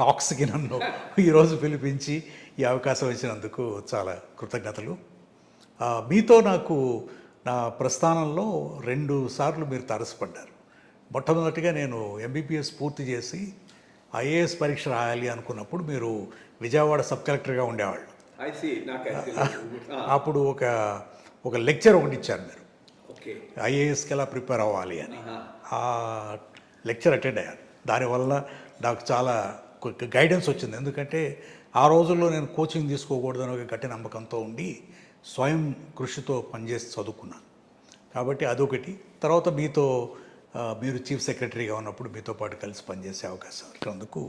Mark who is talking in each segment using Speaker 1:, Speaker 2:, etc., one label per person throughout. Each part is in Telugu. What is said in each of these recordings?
Speaker 1: టాక్స్కి నన్ను ఈరోజు పిలిపించి ఈ అవకాశం ఇచ్చినందుకు చాలా కృతజ్ఞతలు. మీతో నాకు నా ప్రస్థానంలో 2 సార్లు మీరు తారసపడ్డారు. మొట్టమొదటిగా నేను ఎంబీబీఎస్ పూర్తి చేసి ఐఏఎస్ పరీక్ష రాయాలి అనుకున్నప్పుడు మీరు విజయవాడ సబ్ కలెక్టర్గా ఉండేవాళ్ళు. అప్పుడు ఒక లెక్చర్ ఒకటి ఇచ్చారు మీరు, ఐఏఎస్కి ఎలా ప్రిపేర్ అవ్వాలి అని. ఆ లెక్చర్ అటెండ్ అయ్యాను. దానివల్ల నాకు చాలా గైడెన్స్ వచ్చింది. ఎందుకంటే ఆ రోజుల్లో నేను కోచింగ్ తీసుకోకూడదని ఒక గట్టి నమ్మకంతో ఉండి స్వయం కృషితో పనిచేసి చదువుకున్నాను. కాబట్టి అదొకటి. తర్వాత మీరు చీఫ్ సెక్రటరీగా ఉన్నప్పుడు మీతో పాటు కలిసి పనిచేసే అవకాశం ఇచ్చినందుకు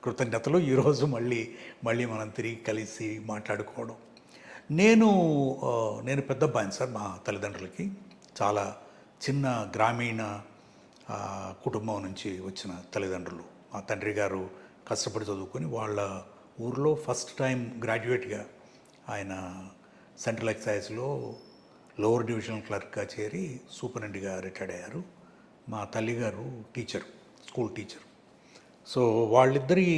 Speaker 1: కృతజ్ఞతలు. ఈరోజు మళ్ళీ మనం తిరిగి కలిసి మాట్లాడుకోవడం. నేను పెద్ద అబ్బాయిని సార్. మా తల్లిదండ్రులకి చాలా చిన్న గ్రామీణ కుటుంబం నుంచి వచ్చిన తల్లిదండ్రులు. మా తండ్రి గారు కష్టపడి చదువుకొని వాళ్ళ ఊర్లో ఫస్ట్ టైం గ్రాడ్యుయేట్గా ఆయన సెంట్రల్ ఎక్సైజ్లో లోవర్ డివిజనల్ క్లర్క్గా చేరి సూపరింటెండెంట్గా రిటైర్డ్ అయ్యారు. మా తల్లిగారు స్కూల్ టీచర్. సో వాళ్ళిద్దరి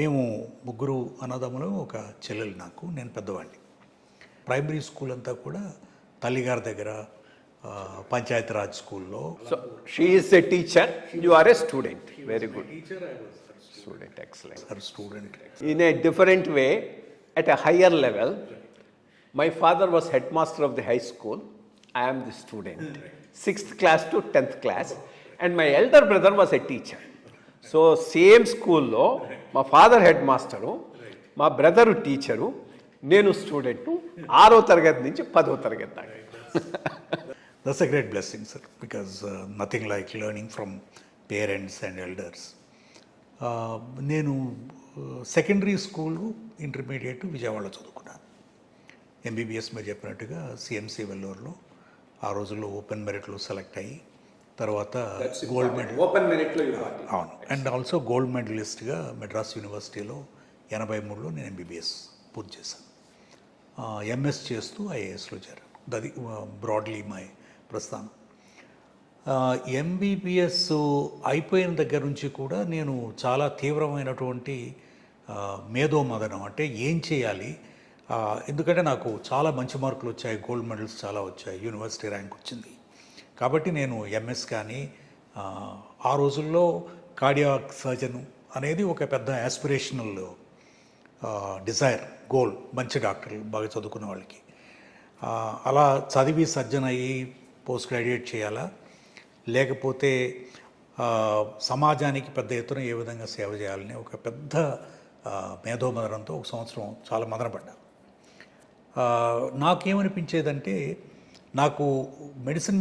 Speaker 1: మేము ముగ్గురు అన్నదమ్ములు, ఒక చెల్లెలు నాకు. నేను పెద్దవాడిని. ప్రైమరీ స్కూల్ అంతా కూడా తల్లిగారి దగ్గర పంచాయతీరాజ్ స్కూల్లో.
Speaker 2: So she is a teacher, you are a student. Very good. Student, excellent.
Speaker 1: Her student.
Speaker 2: In a different way, at a higher level, my father was headmaster of the high school. I am the student, 6th class to 10th class, and my elder brother was a teacher. So same school lo, my father headmaster, my brother teacher, nenu student, 6వ తరగతి నుంచి 10వ తరగతి దాకా.
Speaker 1: That's a great blessing, sir, because nothing like learning from parents and elders. నేను సెకండరీ స్కూల్, ఇంటర్మీడియట్ విజయవాడలో చదువుకున్నాను. ఎంబీబీఎస్ మీరు చెప్పినట్టుగా సిఎంసి వెల్లూరులో ఆ రోజుల్లో ఓపెన్ మెరిట్లో సెలెక్ట్ అయ్యి తర్వాత గోల్డ్ మెడల్. అవును. అండ్ ఆల్సో గోల్డ్ మెడలిస్ట్గా మెడ్రాస్ యూనివర్సిటీలో 83లో నేను ఎంబీబీఎస్ పూర్తి చేశాను. ఎంఎస్ చేస్తూ ఐఏఎస్లో చేరాను. అది బ్రాడ్లీ మై ప్రస్థానం. ఎంబీబీఎస్ అయిపోయిన దగ్గర నుంచి కూడా నేను చాలా తీవ్రమైనటువంటి మేధోమదనం, అంటే ఏం చేయాలి. ఎందుకంటే నాకు చాలా మంచి మార్కులు వచ్చాయి, గోల్డ్ మెడల్స్ చాలా వచ్చాయి, యూనివర్సిటీ ర్యాంక్ వచ్చింది. కాబట్టి నేను ఎంఎస్ కానీ ఆ రోజుల్లో కార్డియాక్ సర్జన్ అనేది ఒక పెద్ద యాస్పిరేషనల్ డిజైర్, గోల్. మంచి డాక్టర్లు బాగా చదువుకున్న వాళ్ళకి అలా చదివి సర్జన్ అయ్యి పోస్ట్ గ్రాడ్యుయేట్ చేయాలా, లేకపోతే సమాజానికి పెద్ద ఎత్తున ఏ విధంగా సేవ చేయాలని ఒక పెద్ద మేధోమదనంతో ఒక సంవత్సరం చాలా మదనపడ్డా. నాకేమనిపించేదంటే నాకు medicine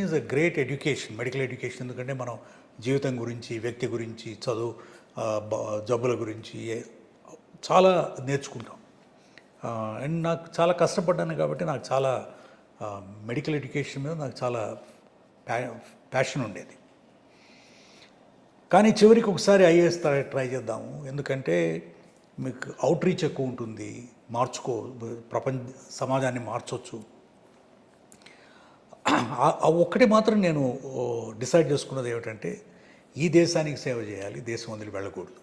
Speaker 1: is a great education, medical education. ఎందుకంటే మనం జీవితం గురించి, వ్యక్తి గురించి, జబ్బుల గురించి చాలా నేర్చుకుంటాం. అండ్ నాకు చాలా కష్టపడ్డాను కాబట్టి నాకు చాలా మెడికల్ ఎడ్యుకేషన్ మీద నాకు చాలా ప్యాషన్ ఉండేది. కానీ చివరికి ఒకసారి ఐఏఎస్ ట్రై చేద్దాము, ఎందుకంటే మీకు అవుట్ రీచ్ ఎక్కువ ఉంటుంది, సమాజాన్ని మార్చవచ్చు. ఒక్కటి మాత్రం నేను డిసైడ్ చేసుకున్నది ఏమిటంటే ఈ దేశానికి సేవ చేయాలి, దేశం వదిలి వెళ్ళకూడదు.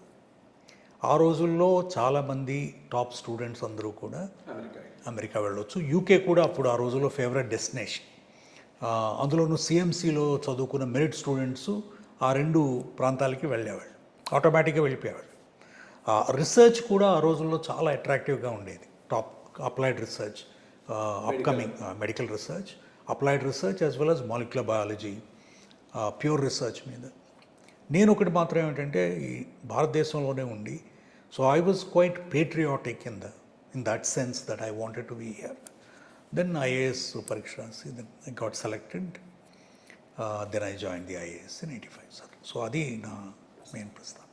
Speaker 1: ఆ రోజుల్లో చాలామంది టాప్ స్టూడెంట్స్ అందరూ కూడా అమెరికా వెళ్ళొచ్చు. యూకే కూడా అప్పుడు ఆ రోజుల్లో ఫేవరెట్ డెస్టినేషన్. అందులోనూ సిఎంసిలో చదువుకున్న మెరిట్ స్టూడెంట్స్ ఆ 2 ప్రాంతాలకి వెళ్ళేవాళ్ళు, ఆటోమేటిక్గా వెళ్ళిపోయేవాళ్ళు. రీసెర్చ్ కూడా ఆ రోజుల్లో చాలా అట్రాక్టివ్గా ఉండేది. Top applied research, upcoming medical research, applied research as well as molecular biology, pure research మీద. నేను ఒకటి మాత్రం ఏమిటంటే ఈ భారతదేశంలోనే ఉండి, so I was quite patriotic in that sense that I wanted to be here. Then IAS పరీక్ష రాసి then I got selected. Then I joined the IAS in 85, sir. So అది నా మెయిన్ ప్రస్థానం.